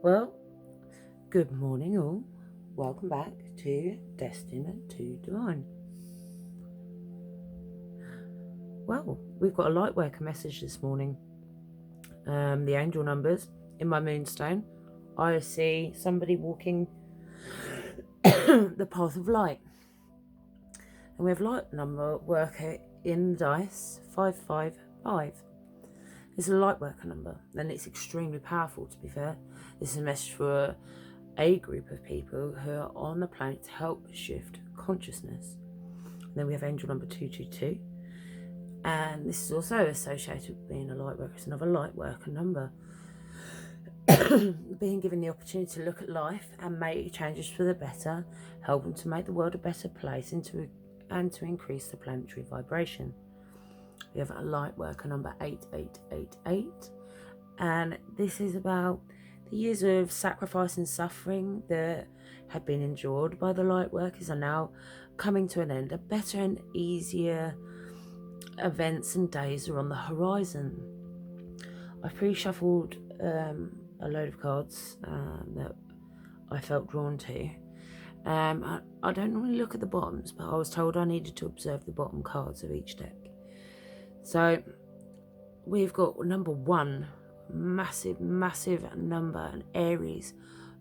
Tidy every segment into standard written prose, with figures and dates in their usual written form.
Well, good morning all. Welcome back to Destined to Divine. Well, we've got a Lightworker message this morning. The angel numbers in my moonstone. I see somebody walking the path of light. And we have light number worker in the dice, 555. It's a Lightworker number, and it's extremely powerful, to be fair. This is a message for a group of people who are on the planet to help shift consciousness. And then we have angel number 222, and this is also associated with being a light worker. It's another light worker number. Being given the opportunity to look at life and make changes for the better, helping to make the world a better place and to increase the planetary vibration. We have a light worker number 8888, and this is about the years of sacrifice and suffering that have been endured by the light workers are now coming to an end. A better and easier events and days are on the horizon. I've pre-shuffled a load of cards that I felt drawn to. I don't normally look at the bottoms, but I was told I needed to observe the bottom cards of each deck. So we've got number 1, massive number, and Aries,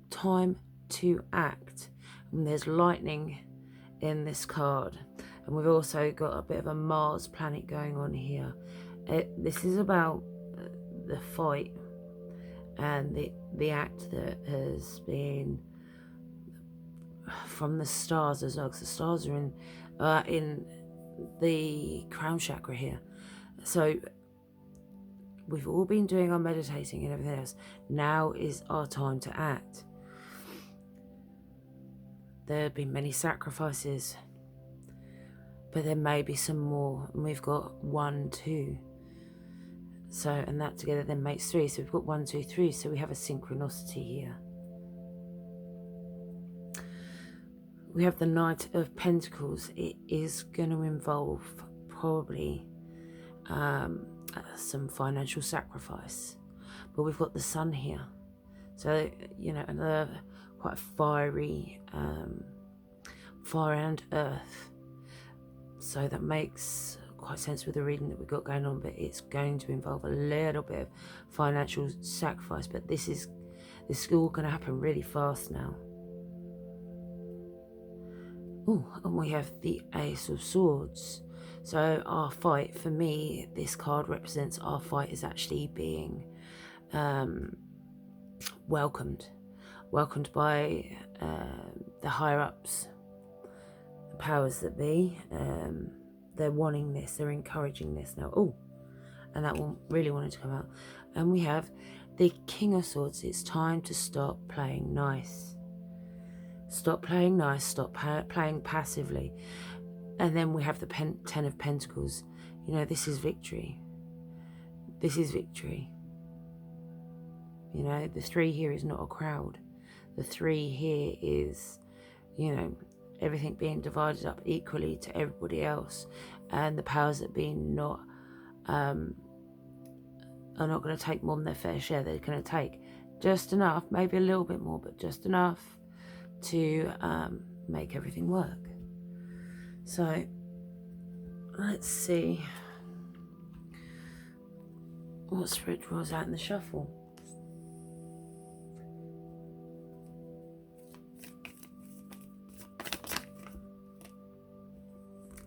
time to act. And there's lightning in this card, and we've also got a bit of a Mars planet going on here. This is about the fight and the act that has been from the stars as well, because the stars are in the crown chakra here. So we've all been doing our meditating and everything else. Now is our time to act. There have been many sacrifices, but there may be some more. And we've got 1, 2. So, and that together then makes 3. So we've got 1, 2, 3. So we have a synchronicity here. We have the Knight of Pentacles. It is going to involve probably some financial sacrifice, but we've got the Sun here, so another quite fiery fire and earth, so that makes quite sense with the reading that we've got going on. But it's going to involve a little bit of financial sacrifice, but this is all going to happen really fast now. Oh, and we have the Ace of Swords. So our fight, for me, this card represents our fight is actually being welcomed by the higher ups, the powers that be. They're wanting this, they're encouraging this now. Oh, and that one really wanted to come out. And we have the King of Swords. It's time to stop playing nice. Stop playing nice, stop playing passively. And then we have the 10 of Pentacles. This is victory. This is victory. The 3 here is not a crowd. The 3 here is, everything being divided up equally to everybody else. And the powers that be are not going to take more than their fair share. They're going to take just enough, maybe a little bit more, but just enough to make everything work. So let's see what Spirit draws out in the shuffle.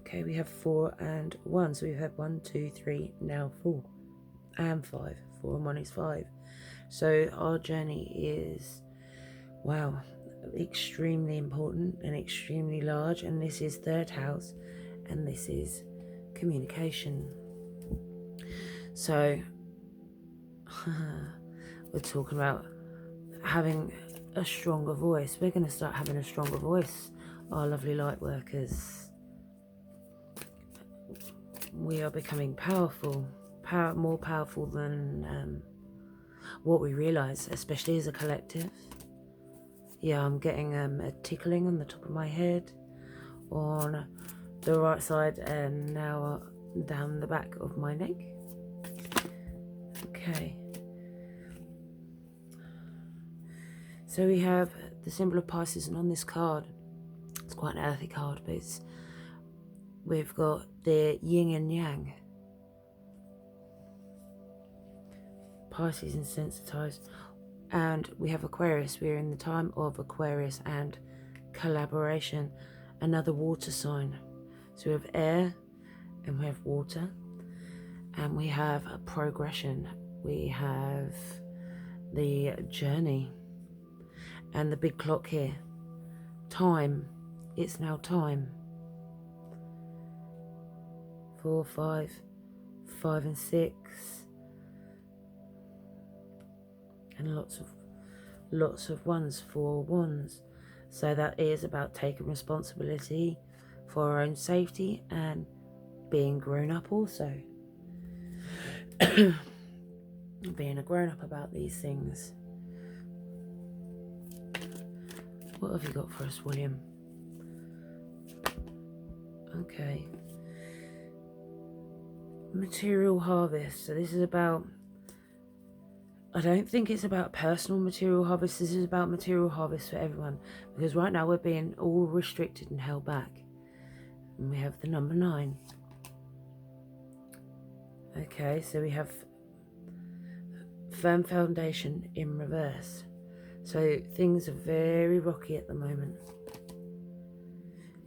Okay, we have 4 and 1. So we've had 1, 2, 3, now 4 and 5. 4 and 1 is 5. So our journey is, wow, extremely important and extremely large. And this is 3rd house, and this is communication. So we're talking about having a stronger voice. We're going to start having a stronger voice, our lovely light workers. We are becoming powerful, more powerful than what we realize, especially as a collective. Yeah, I'm getting a tickling on the top of my head, on the right side, and now down the back of my neck. Okay. So we have the symbol of Pisces, and on this card, it's quite an earthy card, but we've got the yin and yang. Pisces and sensitized. And we have Aquarius. We're in the time of Aquarius and collaboration. Another water sign. So we have air and we have water. And we have a progression. We have the journey. And the big clock here. Time. It's now time. 4, 5, 5 and 6. And lots of ones, 4 wands. So that is about taking responsibility for our own safety and being grown up also. Being a grown up about these things. What have you got for us, William? Okay. Material harvest. So this is about, I don't think it's about personal material harvest. This is about material harvest for everyone. Because right now we're being all restricted and held back. And we have the number 9. Okay, so we have firm foundation in reverse. So things are very rocky at the moment.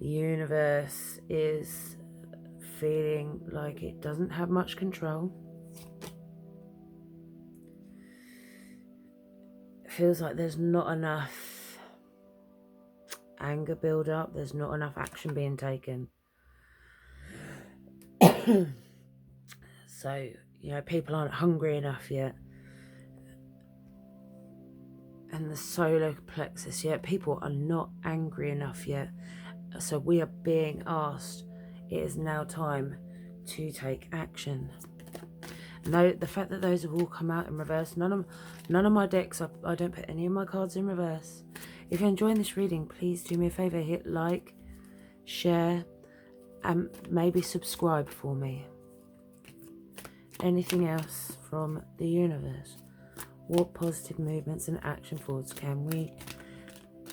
The universe is feeling like it doesn't have much control. It feels like there's not enough anger build up. There's not enough action being taken. So, you know, people aren't hungry enough yet. And the solar plexus yet. People are not angry enough yet. So we are being asked, it is now time to take action. No, the fact that those have all come out in reverse, none of my decks, I don't put any of my cards in reverse. If you're enjoying this reading, please do me a favour, hit like, share, and maybe subscribe for me. Anything else from the universe? What positive movements and action forwards can we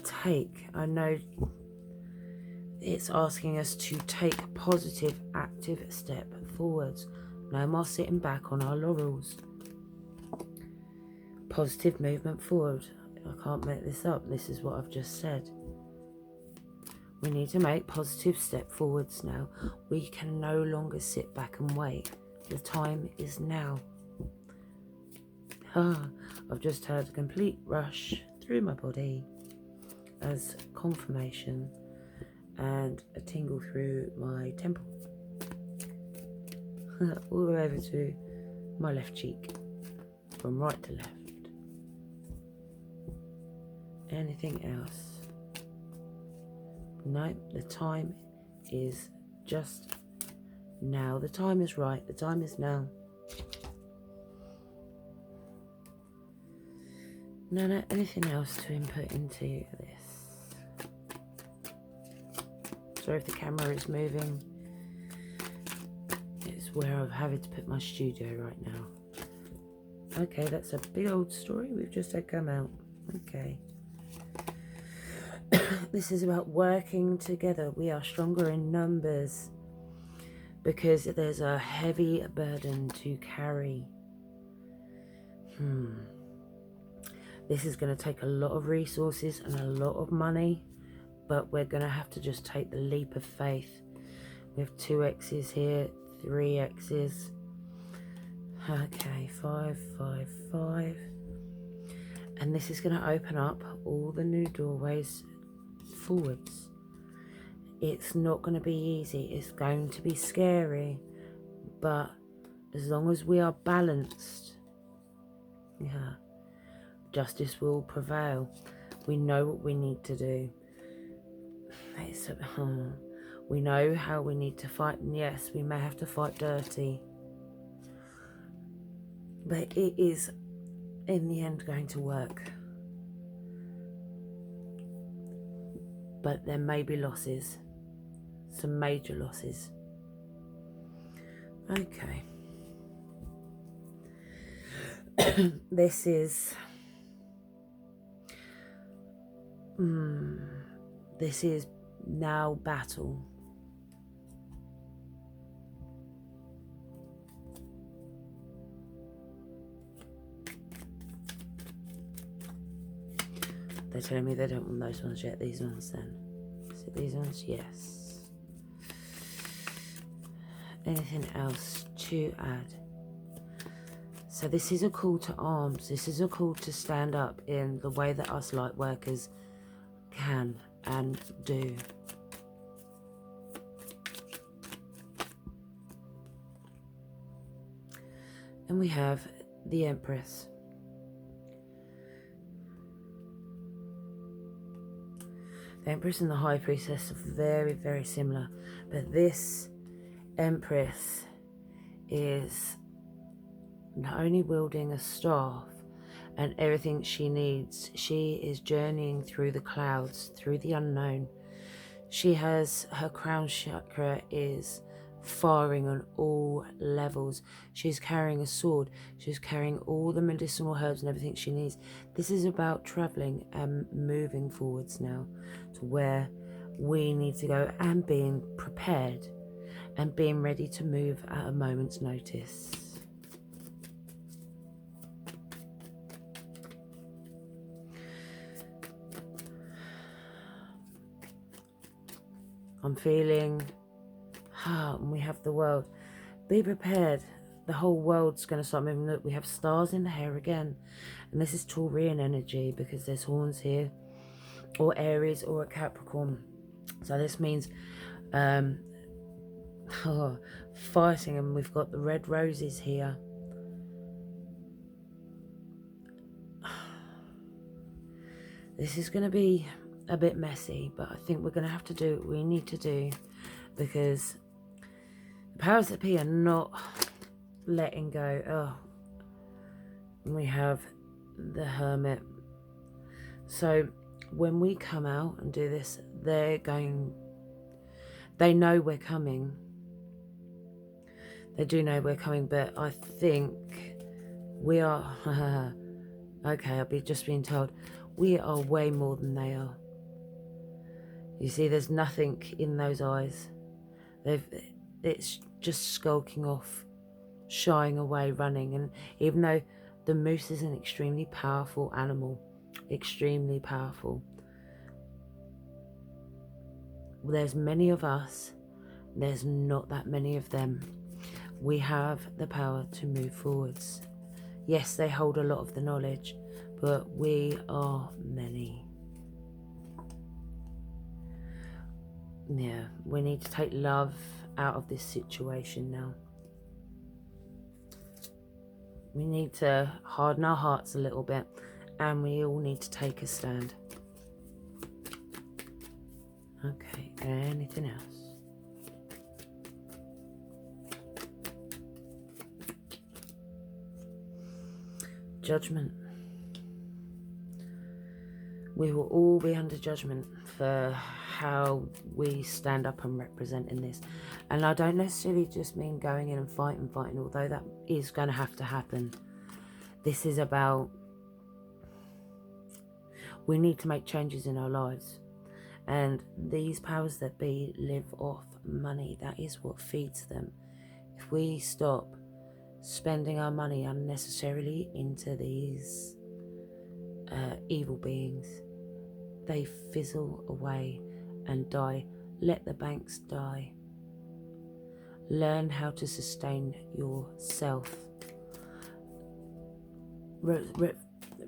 take? I know it's asking us to take a positive, active step forwards. No more sitting back on our laurels. Positive movement forward. I can't make this up. This is what I've just said. We need to make positive step forwards now. We can no longer sit back and wait. The time is now. I've just had a complete rush through my body as confirmation and a tingle through my temple. All the way over to my left cheek, from right to left. Anything else? No, the time is just now. The time is right. The time is now. No, anything else to input into this? Sorry if the camera is moving. It's where I'm having to put my studio right now. Okay, that's a big old story we've just had come out. Okay. This is about working together. We are stronger in numbers because there's a heavy burden to carry. This is going to take a lot of resources and a lot of money, but we're going to have to just take the leap of faith. We have 2 X's here, 3 X's. Okay, 5, 5, 5. And this is going to open up all the new doorways forwards. It's not going to be easy. It's going to be scary, but as long as we are balanced, justice will prevail. We know what we need to do. We know how we need to fight, and yes, we may have to fight dirty, but it is in the end going to work. But there may be losses, some major losses. Okay. This is This is now battle. They're telling me they don't want those ones yet. These ones then. Is it these ones? Yes. Anything else to add? So this is a call to arms. This is a call to stand up in the way that us light workers can and do. And we have the Empress. The Empress and the High Priestess are very, very similar. But this Empress is not only wielding a staff and everything she needs, she is journeying through the clouds, through the unknown. She has, her crown chakra is firing on all levels. She's carrying a sword. She's carrying all the medicinal herbs and everything she needs. This is about traveling and moving forwards now to where we need to go, and being prepared and being ready to move at a moment's notice. I'm feeling, we have the world. Be prepared. The whole world's going to start moving. Look, we have stars in the hair again. And this is Taurian energy because there's horns here. Or Aries or a Capricorn. So this means fighting. And we've got the red roses here. This is going to be a bit messy, but I think we're going to have to do what we need to do, because the powers that be are not letting go. We have the Hermit. So when we come out and do this, they know we're coming. They do know we're coming, but I think we are okay, I'll be just being told we are way more than they are. You see, there's nothing in those eyes. It's just skulking off, shying away, running. And even though the moose is an extremely powerful animal, extremely powerful, there's many of us, there's not that many of them. We have the power to move forwards. Yes, they hold a lot of the knowledge, but we are many. Yeah, we need to take love out of this situation now. We need to harden our hearts a little bit, and we all need to take a stand. Okay, anything else? Judgment. We will all be under judgment for how we stand up and represent in this. And I don't necessarily just mean going in and fighting, although that is going to have to happen. This is about, we need to make changes in our lives. And these powers that be live off money. That is what feeds them. If we stop spending our money unnecessarily into these evil beings, they fizzle away and die. Let the banks die. Learn how to sustain yourself.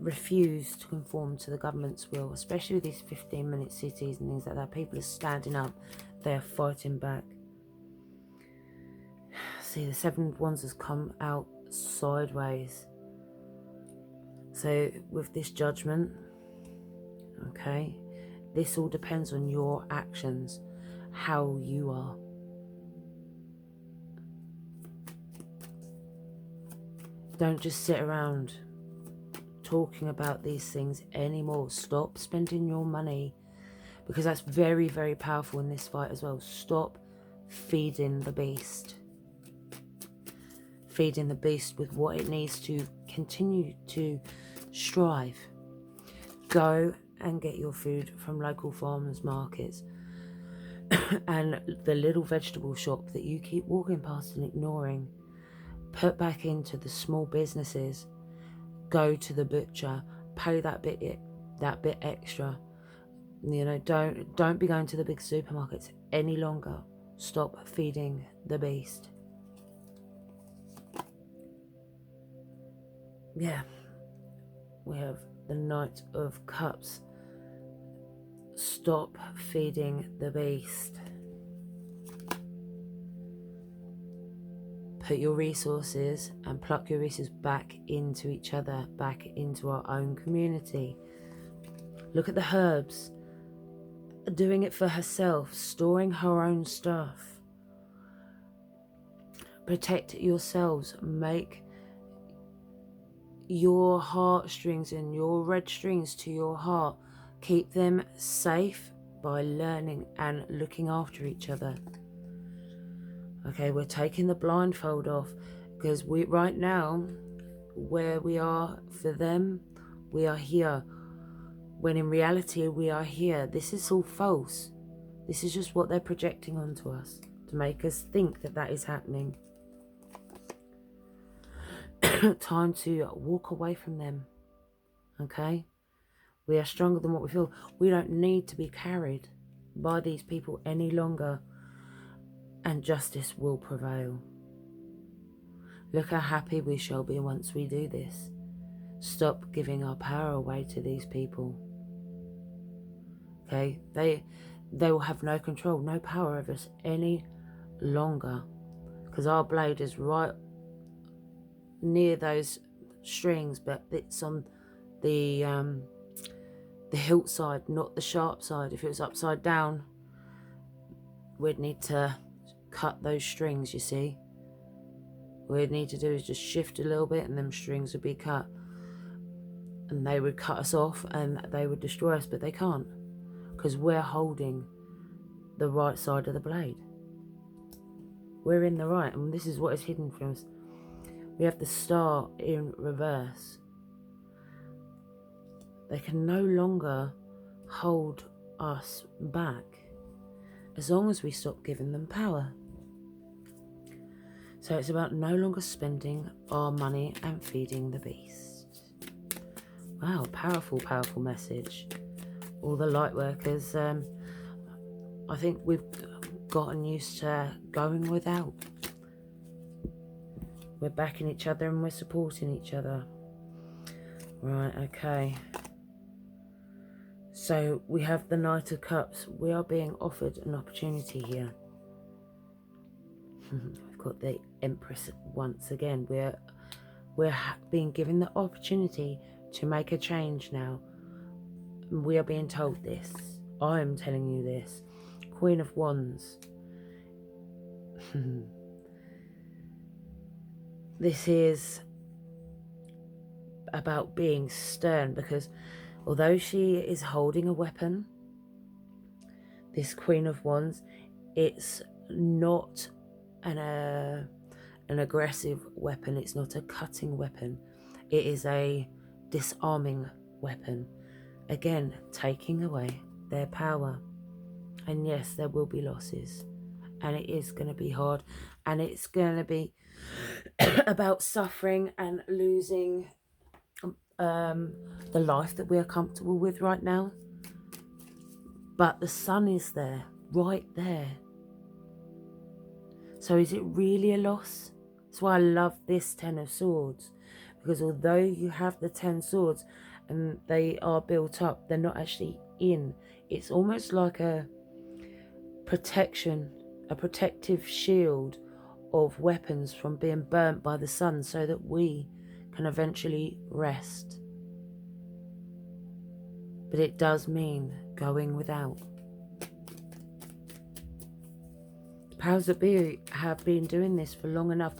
Refuse to conform to the government's will, especially with these 15-minute cities and things like that. People are standing up. They are fighting back. See, the Seven of Wands has come out sideways. So with this judgment, okay, this all depends on your actions, how you are. Don't just sit around talking about these things anymore. Stop spending your money, because that's very, very powerful in this fight as well. Stop feeding the beast. Feeding the beast with what it needs to continue to strive. Go and get your food from local farmers markets and the little vegetable shop that you keep walking past and ignoring. Put back into the small businesses. Go to the butcher, pay that bit extra. Don't be going to the big supermarkets any longer. Stop feeding the beast. Yeah, we have the Knight of Cups. Stop feeding the beast. Put your resources and pluck your resources back into each other, back into our own community. Look at the herbs. Doing it for herself, storing her own stuff. Protect yourselves. Make your heartstrings and your red strings to your heart. Keep them safe by learning and looking after each other. Okay, we're taking the blindfold off because right now, where we are for them, we are here. When in reality, we are here. This is all false. This is just what they're projecting onto us to make us think that that is happening. Time to walk away from them. Okay? We are stronger than what we feel. We don't need to be carried by these people any longer. And justice will prevail. Look how happy we shall be once we do this. Stop giving our power away to these people. Okay? They will have no control, no power over us any longer. Because our blade is right near those strings, but it's on the hilt side, not the sharp side. If it was upside down, we'd need to cut those strings, you see. What we'd need to do is just shift a little bit and them strings would be cut. And they would cut us off and they would destroy us, but they can't. Because we're holding the right side of the blade. We're in the right, and this is what is hidden from us. We have the star in reverse. They can no longer hold us back as long as we stop giving them power. So it's about no longer spending our money and feeding the beast. Wow, powerful, powerful message. All the light workers, I think we've gotten used to going without. We're backing each other and we're supporting each other. Right, okay. So we have the Knight of Cups. We are being offered an opportunity here. We've got the Empress once again. We're being given the opportunity to make a change now. We are being told this. I am telling you this. Queen of Wands. This is about being stern, because although she is holding a weapon, this Queen of Wands, it's not an aggressive weapon. It's not a cutting weapon. It is a disarming weapon. Again, taking away their power. And yes, there will be losses. And it is going to be hard. And it's going to be about suffering and losing the life that we are comfortable with right now. But the sun is there, right there. So is it really a loss? That's why I love this 10 of Swords. Because although you have the 10 swords and they are built up, they're not actually in. It's almost like a protection, a protective shield of weapons from being burnt by the sun, so that we can eventually rest. But it does mean going without. The powers that be have been doing this for long enough.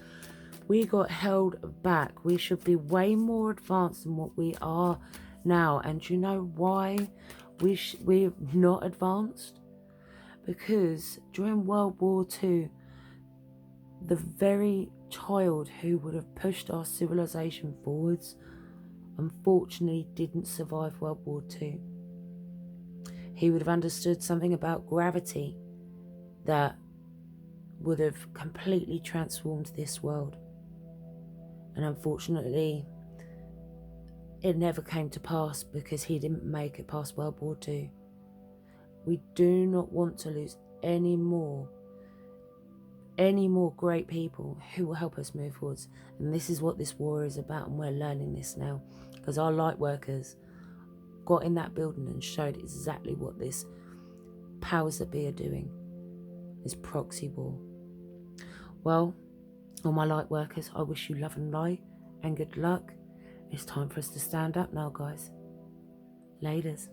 We got held back. We should be way more advanced than what we are now. And do you know why we're not advanced? Because during World War II, the very child who would have pushed our civilization forwards, unfortunately, didn't survive World War II. He would have understood something about gravity that would have completely transformed this world. And unfortunately, it never came to pass because he didn't make it past World War II. We do not want to lose any more great people who will help us move forwards. And this is what this war is about, and we're learning this now because our light workers got in that building and showed exactly what this powers that be are doing, this proxy war. Well, all my light workers, I wish you love and light and good luck. It's time for us to stand up now, guys. Laters.